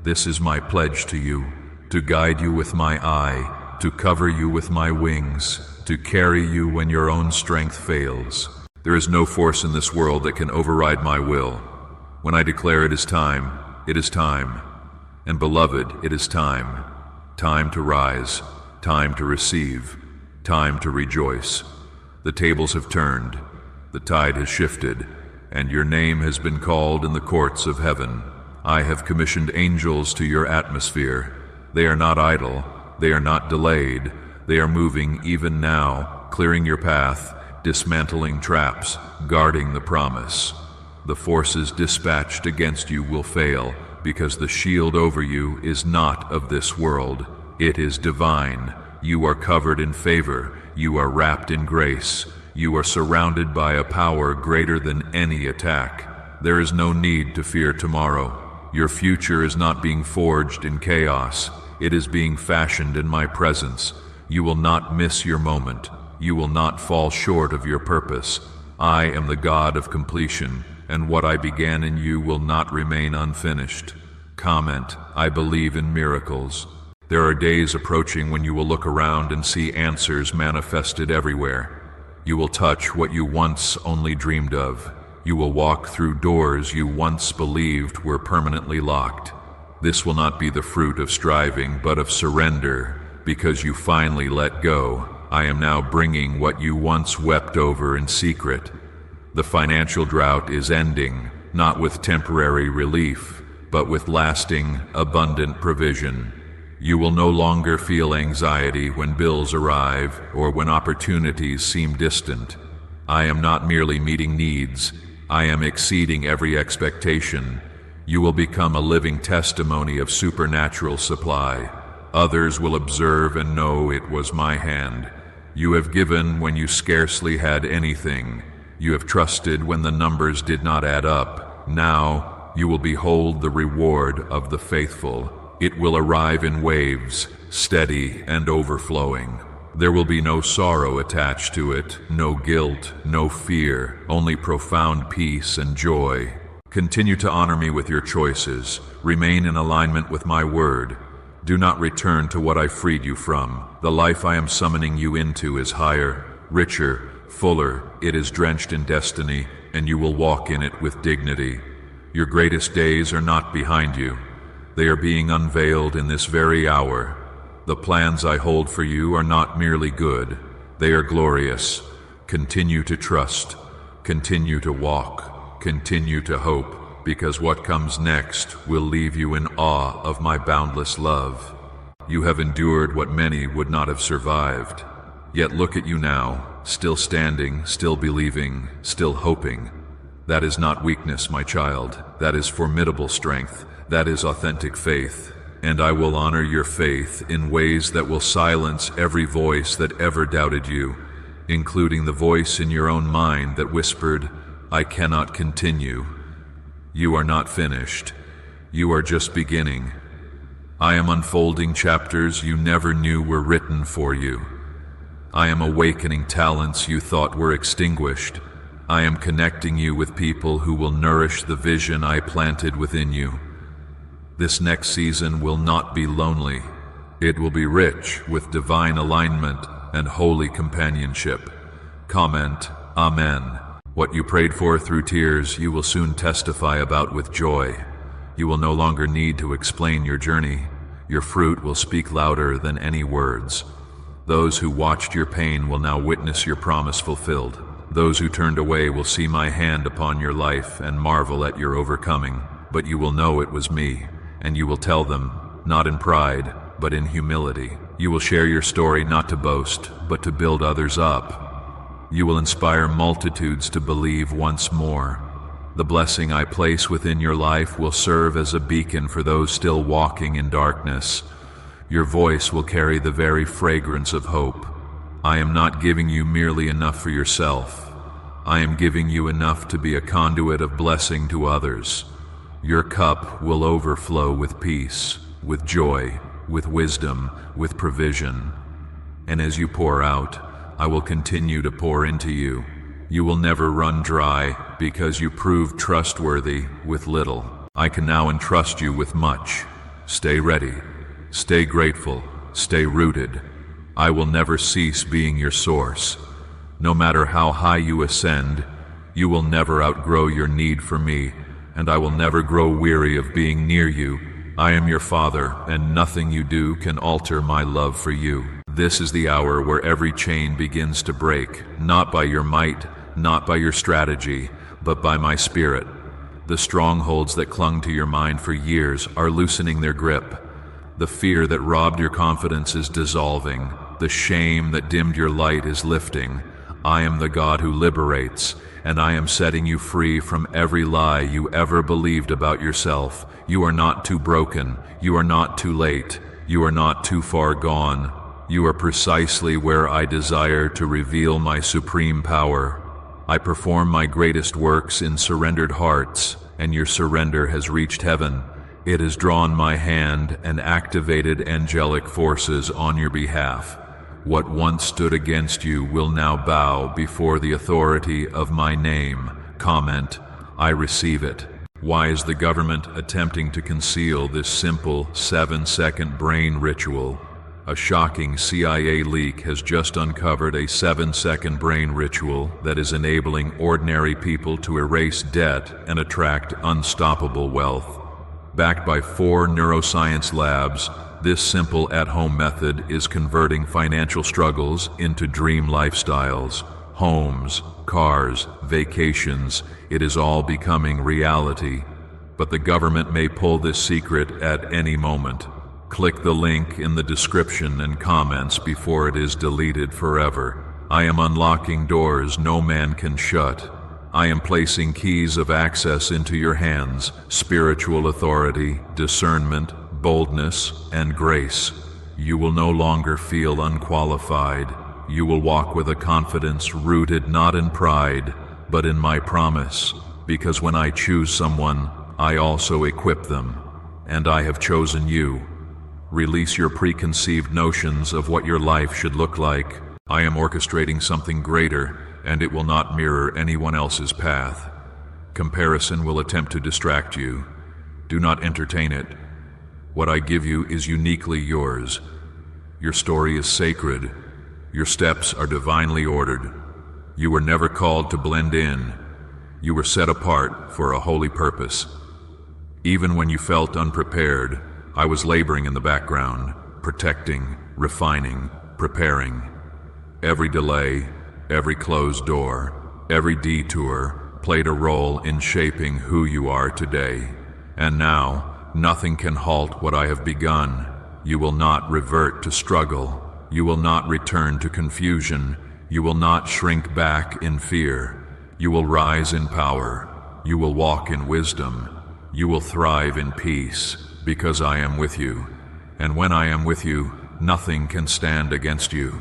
This is my pledge to you. To guide you with my eye, to cover you with my wings, to carry you when your own strength fails. There is no force in this world that can override my will. When I declare it is time, it is time. And beloved, it is time. Time to rise, time to receive, time to rejoice. The tables have turned, the tide has shifted, and your name has been called in the courts of heaven. I have commissioned angels to your atmosphere. They are not idle, they are not delayed, they are moving even now, clearing your path, dismantling traps, guarding the promise. The forces dispatched against you will fail, because the shield over you is not of this world. It is divine. You are covered in favor, you are wrapped in grace, you are surrounded by a power greater than any attack. There is no need to fear tomorrow. Your future is not being forged in chaos. It is being fashioned in my presence. You will not miss your moment. You will not fall short of your purpose. I am the God of completion, and what I began in you will not remain unfinished. Comment: I believe in miracles. There are days approaching when you will look around and see answers manifested everywhere. You will touch what you once only dreamed of. You will walk through doors you once believed were permanently locked. This will not be the fruit of striving, but of surrender, because you finally let go. I am now bringing what you once wept over in secret. The financial drought is ending, not with temporary relief, but with lasting, abundant provision. You will no longer feel anxiety when bills arrive or when opportunities seem distant. I am not merely meeting needs. I am exceeding every expectation. You will become a living testimony of supernatural supply. Others will observe and know it was my hand. You have given when you scarcely had anything. You have trusted when the numbers did not add up. Now you will behold the reward of the faithful. It will arrive in waves, steady and overflowing. There will be no sorrow attached to it, no guilt, no fear, only profound peace and joy. Continue to honor me with your choices. Remain in alignment with my word. Do not return to what I freed you from. The life I am summoning you into is higher, richer, fuller. It is drenched in destiny, and you will walk in it with dignity. Your greatest days are not behind you. They are being unveiled in this very hour. The plans I hold for you are not merely good. They are glorious. Continue to trust. Continue to walk. Continue to hope. Because what comes next will leave you in awe of my boundless love. You have endured what many would not have survived. Yet look at you now, still standing, still believing, still hoping. That is not weakness, my child. That is formidable strength. That is authentic faith. And I will honor your faith in ways that will silence every voice that ever doubted you, including the voice in your own mind that whispered, "I cannot continue." You are not finished. You are just beginning. I am unfolding chapters you never knew were written for you. I am awakening talents you thought were extinguished. I am connecting you with people who will nourish the vision I planted within you. This next season will not be lonely. It will be rich with divine alignment and holy companionship. Comment, Amen. What you prayed for through tears, you will soon testify about with joy. You will no longer need to explain your journey. Your fruit will speak louder than any words. Those who watched your pain will now witness your promise fulfilled. Those who turned away will see my hand upon your life and marvel at your overcoming. But you will know it was me, and you will tell them, not in pride, but in humility. You will share your story not to boast, but to build others up. You will inspire multitudes to believe once more. The blessing I place within your life will serve as a beacon for those still walking in darkness. Your voice will carry the very fragrance of hope. I am not giving you merely enough for yourself. I am giving you enough to be a conduit of blessing to others. Your cup will overflow with peace, with joy, with wisdom, with provision. And as you pour out, I will continue to pour into you. You will never run dry because you proved trustworthy with little. I can now entrust you with much. Stay ready. Stay grateful. Stay rooted. I will never cease being your source. No matter how high you ascend, you will never outgrow your need for me, and I will never grow weary of being near you. I am your Father, and nothing you do can alter my love for you. This is the hour where every chain begins to break, not by your might, not by your strategy, but by my Spirit. The strongholds that clung to your mind for years are loosening their grip. The fear that robbed your confidence is dissolving. The shame that dimmed your light is lifting. I am the God who liberates, and I am setting you free from every lie you ever believed about yourself. You are not too broken. You are not too late. You are not too far gone. You are precisely where I desire to reveal my supreme power. I perform my greatest works in surrendered hearts, and your surrender has reached heaven. It has drawn my hand and activated angelic forces on your behalf. What once stood against you will now bow before the authority of my name. Comment, I receive it. Why is the government attempting to conceal this simple 7-second brain ritual? A shocking CIA leak has just uncovered a 7-second brain ritual that is enabling ordinary people to erase debt and attract unstoppable wealth. Backed by 4 neuroscience labs, this simple at-home method is converting financial struggles into dream lifestyles. Homes, cars, vacations, it is all becoming reality. But the government may pull this secret at any moment. Click the link in the description and comments before it is deleted forever. I am unlocking doors no man can shut. I am placing keys of access into your hands, spiritual authority, discernment, boldness, and grace. You will no longer feel unqualified. You will walk with a confidence rooted not in pride, but in my promise, because when I choose someone, I also equip them, and I have chosen you. Release your preconceived notions of what your life should look like. I am orchestrating something greater, and it will not mirror anyone else's path. Comparison will attempt to distract you. Do not entertain it. What I give you is uniquely yours. Your story is sacred. Your steps are divinely ordered. You were never called to blend in. You were set apart for a holy purpose. Even when you felt unprepared, I was laboring in the background, protecting, refining, preparing. Every delay, every closed door, every detour played a role in shaping who you are today. And now, nothing can halt what I have begun. You will not revert to struggle. You will not return to confusion. You will not shrink back in fear. You will rise in power. You will walk in wisdom. You will thrive in peace, because I am with you. And when I am with you, nothing can stand against you.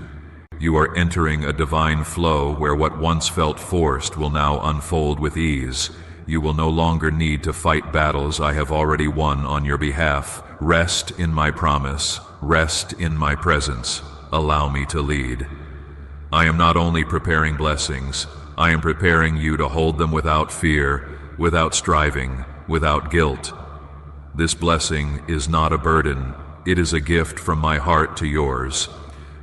You are entering a divine flow where what once felt forced will now unfold with ease. You will no longer need to fight battles I have already won on your behalf. Rest in my promise. Rest in my presence. Allow me to lead. I am not only preparing blessings, I am preparing you to hold them without fear, without striving, without guilt. This blessing is not a burden. It is a gift from my heart to yours.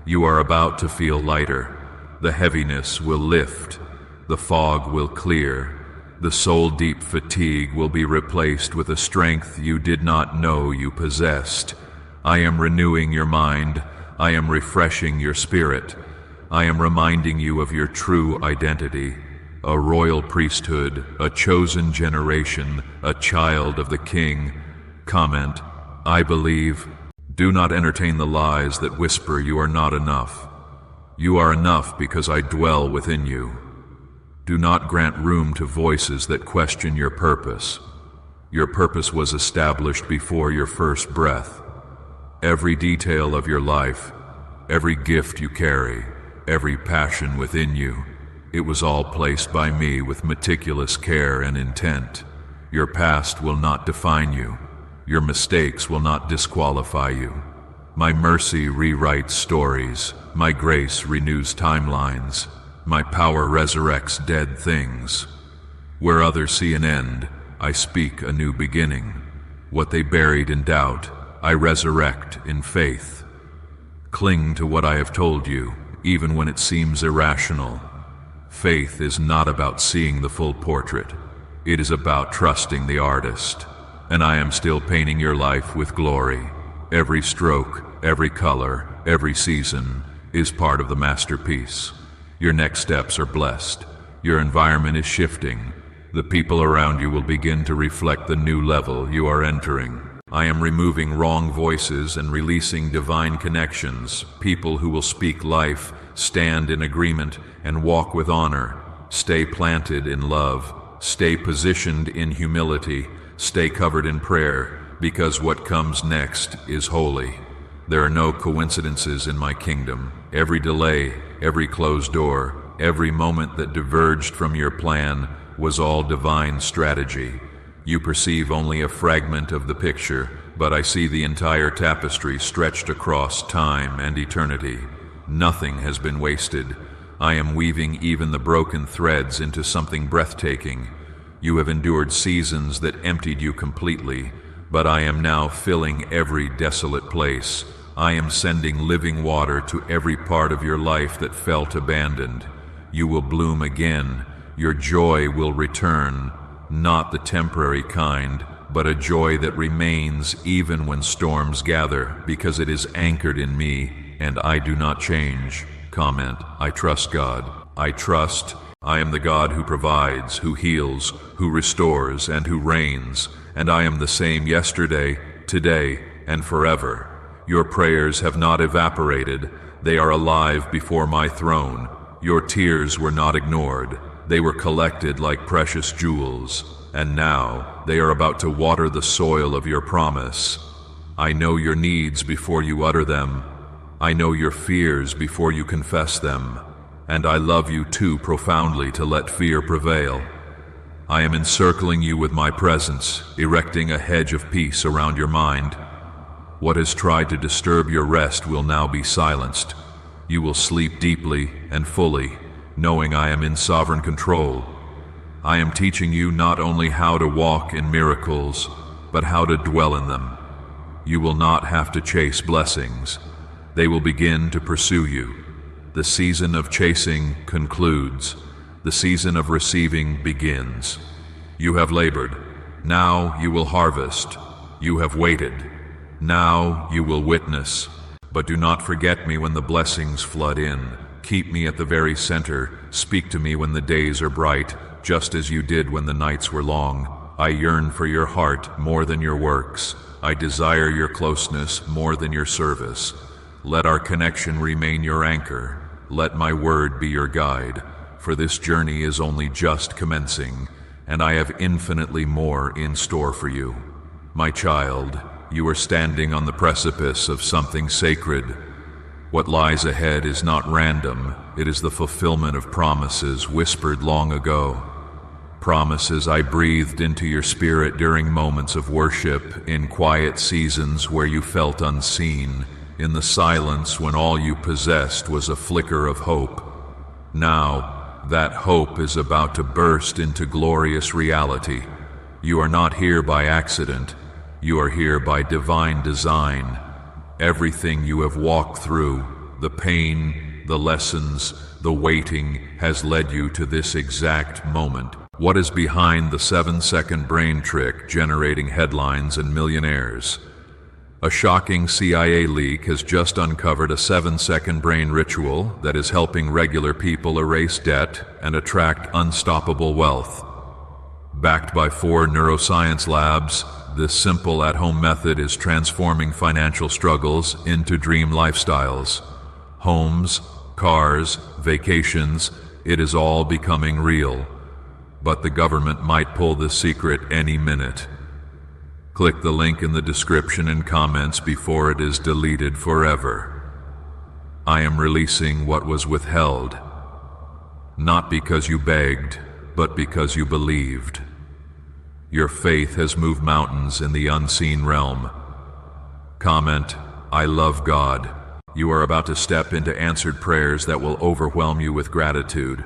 You are about to feel lighter. The heaviness will lift. The fog will clear. The soul-deep fatigue will be replaced with a strength you did not know you possessed. I am renewing your mind. I am refreshing your spirit. I am reminding you of your true identity. A royal priesthood, a chosen generation, a child of the King. Comment, I believe. Do not entertain the lies that whisper you are not enough. You are enough because I dwell within you. Do not grant room to voices that question your purpose. Your purpose was established before your first breath. Every detail of your life, every gift you carry, every passion within you, it was all placed by me with meticulous care and intent. Your past will not define you. Your mistakes will not disqualify you. My mercy rewrites stories. My grace renews timelines. My power resurrects dead things. Where others see an end, I speak a new beginning. What they buried in doubt, I resurrect in faith. Cling to what I have told you, even when it seems irrational. Faith is not about seeing the full portrait. It is about trusting the artist. And I am still painting your life with glory. Every stroke, every color, every season is part of the masterpiece. Your next steps are blessed. Your environment is shifting. The people around you will begin to reflect the new level you are entering. I am removing wrong voices and releasing divine connections, people who will speak life, stand in agreement, and walk with honor. Stay planted in love. Stay positioned in humility. Stay covered in prayer, because what comes next is holy. There are no coincidences in my kingdom. Every delay, every closed door, every moment that diverged from your plan was all divine strategy. You perceive only a fragment of the picture, but I see the entire tapestry stretched across time and eternity. Nothing has been wasted. I am weaving even the broken threads into something breathtaking. You have endured seasons that emptied you completely, but I am now filling every desolate place. I am sending living water to every part of your life that felt abandoned. You will bloom again. Your joy will return, not the temporary kind, but a joy that remains even when storms gather, because it is anchored in me, and I do not change. Comment, I trust God. I trust. I am the God who provides, who heals, who restores, and who reigns, and I am the same yesterday, today, and forever. Your prayers have not evaporated. They are alive before my throne. Your tears were not ignored. They were collected like precious jewels, and now they are about to water the soil of your promise. I know your needs before you utter them. I know your fears before you confess them, and I love you too profoundly to let fear prevail. I am encircling you with my presence, erecting a hedge of peace around your mind. What has tried to disturb your rest will now be silenced. You will sleep deeply and fully, knowing I am in sovereign control. I am teaching you not only how to walk in miracles, but how to dwell in them. You will not have to chase blessings. They will begin to pursue you. The season of chasing concludes. The season of receiving begins. You have labored. Now you will harvest. You have waited. Now you will witness. But do not forget me when the blessings flood in. Keep me at the very center. Speak to me when the days are bright, just as you did when the nights were long. I yearn for your heart more than your works. I desire your closeness more than your service. Let our connection remain your anchor. Let my word be your guide. For this journey is only just commencing, and I have infinitely more in store for you. My child, you are standing on the precipice of something sacred. What lies ahead is not random. It is the fulfillment of promises whispered long ago. Promises I breathed into your spirit during moments of worship, in quiet seasons where you felt unseen, in the silence when all you possessed was a flicker of hope. Now, that hope is about to burst into glorious reality. You are not here by accident. You are here by divine design. Everything you have walked through, the pain, the lessons, the waiting, has led you to this exact moment. What is behind the 7-second brain trick generating headlines and millionaires? A shocking CIA leak has just uncovered a 7-second brain ritual that is helping regular people erase debt and attract unstoppable wealth. Backed by 4 neuroscience labs, this simple at-home method is transforming financial struggles into dream lifestyles. Homes, cars, vacations, it is all becoming real. But the government might pull this secret any minute. Click the link in the description and comments before it is deleted forever. I am releasing what was withheld, not because you begged, but because you believed. Your faith has moved mountains in the unseen realm. Comment, I love God. You are about to step into answered prayers that will overwhelm you with gratitude.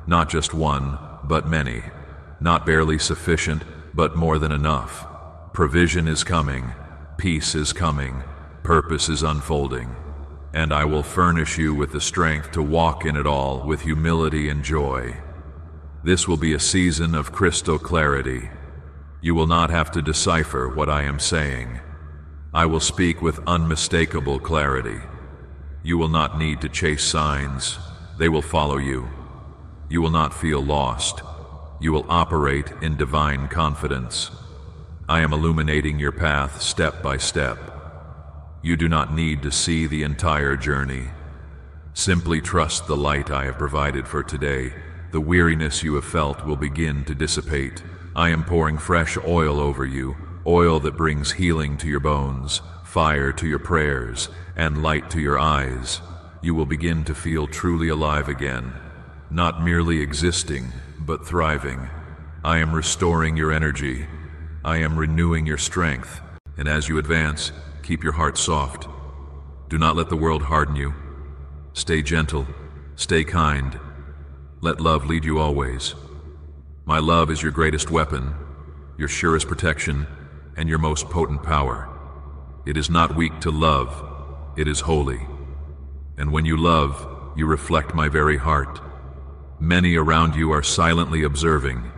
Not just one, but many. Not barely sufficient, but more than enough. Provision is coming. Peace is coming. Purpose is unfolding. And I will furnish you with the strength to walk in it all with humility and joy. This will be a season of crystal clarity. You will not have to decipher what I am saying. I will speak with unmistakable clarity. You will not need to chase signs. They will follow you. You will not feel lost. You will operate in divine confidence. I am illuminating your path step by step. You do not need to see the entire journey. Simply trust the light I have provided for today. The weariness you have felt will begin to dissipate. I am pouring fresh oil over you, oil that brings healing to your bones, fire to your prayers, and light to your eyes. You will begin to feel truly alive again, not merely existing, but thriving. I am restoring your energy. I am renewing your strength. And as you advance, keep your heart soft. Do not let the world harden you. Stay gentle. Stay kind. Let love lead you always. My love is your greatest weapon, your surest protection, and your most potent power. It is not weak to love. It is holy. And when you love, you reflect my very heart. Many around you are silently observing.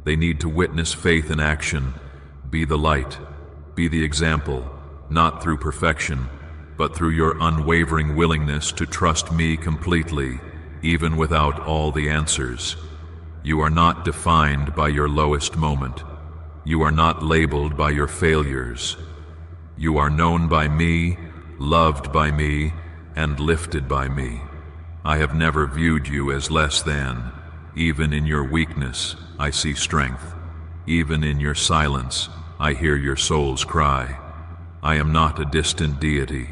They need to witness faith in action. Be the light. Be the example, not through perfection, but through your unwavering willingness to trust me completely, even without all the answers. You are not defined by your lowest moment. You are not labeled by your failures. You are known by me, loved by me, and lifted by me. I have never viewed you as less than. Even in your weakness, I see strength. Even in your silence, I hear your soul's cry. I am not a distant deity.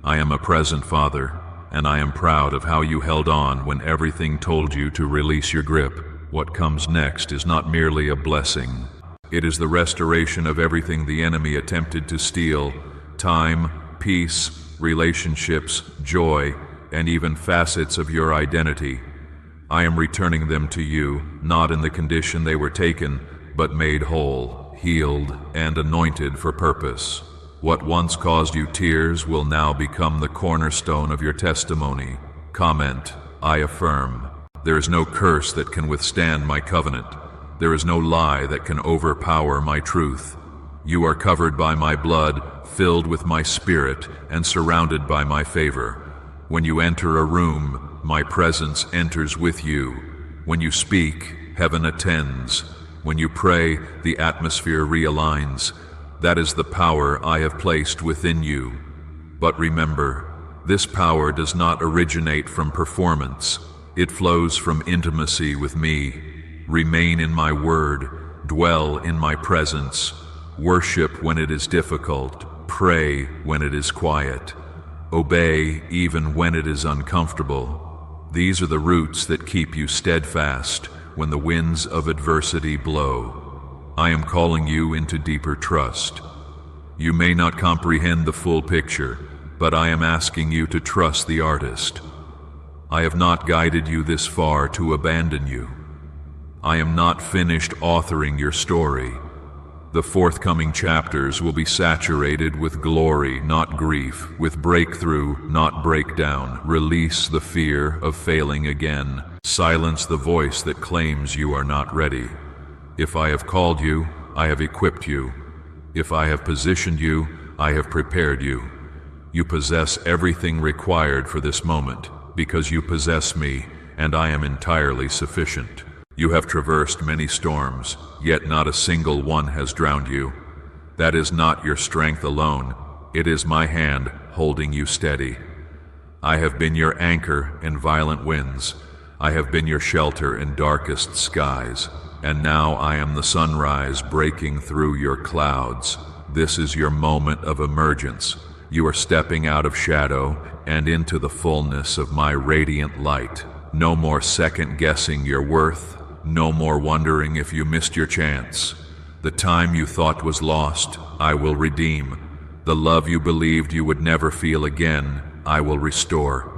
I am a present Father, and I am proud of how you held on when everything told you to release your grip. What comes next is not merely a blessing. It is the restoration of everything the enemy attempted to steal: time, peace, relationships, joy, and even facets of your identity. I am returning them to you, not in the condition they were taken, but made whole, healed, and anointed for purpose. What once caused you tears will now become the cornerstone of your testimony. Comment: I affirm. There is no curse that can withstand my covenant. There is no lie that can overpower my truth. You are covered by my blood, filled with my spirit, and surrounded by my favor. When you enter a room, my presence enters with you. When you speak, heaven attends. When you pray, the atmosphere realigns. That is the power I have placed within you. But remember, this power does not originate from performance. It flows from intimacy with me. Remain in my word, dwell in my presence, worship when it is difficult, pray when it is quiet, obey even when it is uncomfortable. These are the roots that keep you steadfast when the winds of adversity blow. I am calling you into deeper trust. You may not comprehend the full picture, but I am asking you to trust the artist. I have not guided you this far to abandon you. I am not finished authoring your story. The forthcoming chapters will be saturated with glory, not grief, with breakthrough, not breakdown. Release the fear of failing again. Silence the voice that claims you are not ready. If I have called you, I have equipped you. If I have positioned you, I have prepared you. You possess everything required for this moment, because you possess me, and I am entirely sufficient. You have traversed many storms, yet not a single one has drowned you. That is not your strength alone. It is my hand holding you steady. I have been your anchor in violent winds. I have been your shelter in darkest skies. And now I am the sunrise breaking through your clouds. This is your moment of emergence. You are stepping out of shadow and into the fullness of my radiant light. No more second-guessing your worth. No more wondering if you missed your chance. The time you thought was lost, I will redeem. The love you believed you would never feel again, I will restore.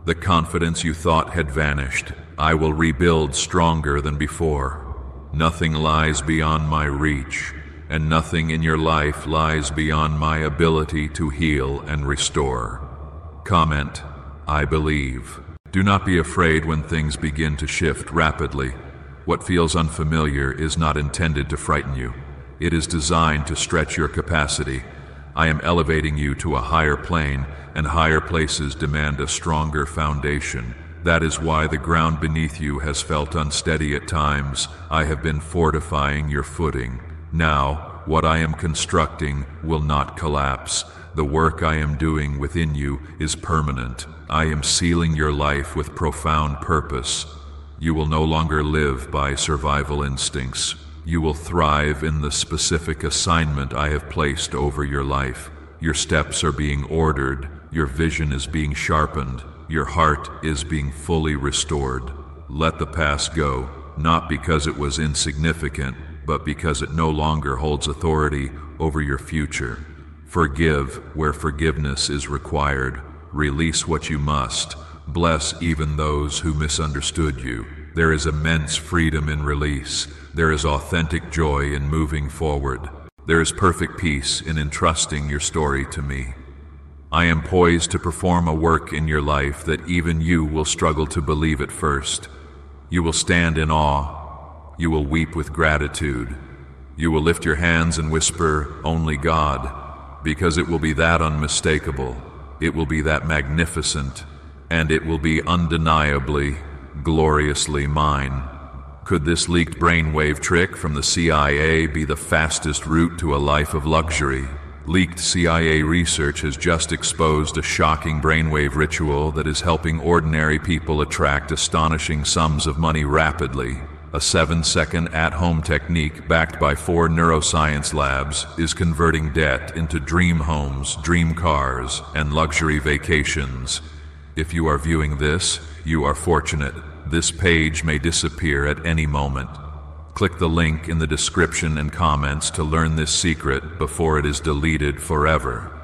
The confidence you thought had vanished, I will rebuild stronger than before. Nothing lies beyond my reach, and nothing in your life lies beyond my ability to heal and restore. Comment: I believe. Do not be afraid when things begin to shift rapidly. What feels unfamiliar is not intended to frighten you. It is designed to stretch your capacity. I am elevating you to a higher plane, and higher places demand a stronger foundation. That is why the ground beneath you has felt unsteady at times. I have been fortifying your footing. Now, what I am constructing will not collapse. The work I am doing within you is permanent. I am sealing your life with profound purpose. You will no longer live by survival instincts. You will thrive in the specific assignment I have placed over your life. Your steps are being ordered. Your vision is being sharpened. Your heart is being fully restored. Let the past go, not because it was insignificant, but because it no longer holds authority over your future. Forgive where forgiveness is required. Release what you must. Bless even those who misunderstood you. There is immense freedom in release. There is authentic joy in moving forward. There is perfect peace in entrusting your story to me. I am poised to perform a work in your life that even you will struggle to believe at first. You will stand in awe. You will weep with gratitude. You will lift your hands and whisper, "Only God," because it will be that unmistakable. It will be that magnificent, and it will be undeniably, gloriously mine. Could this leaked brainwave trick from the CIA be the fastest route to a life of luxury? Leaked CIA research has just exposed a shocking brainwave ritual that is helping ordinary people attract astonishing sums of money rapidly. A 7-second at-home technique backed by 4 neuroscience labs is converting debt into dream homes, dream cars, and luxury vacations. If you are viewing this, you are fortunate. This page may disappear at any moment. Click the link in the description and comments to learn this secret before it is deleted forever.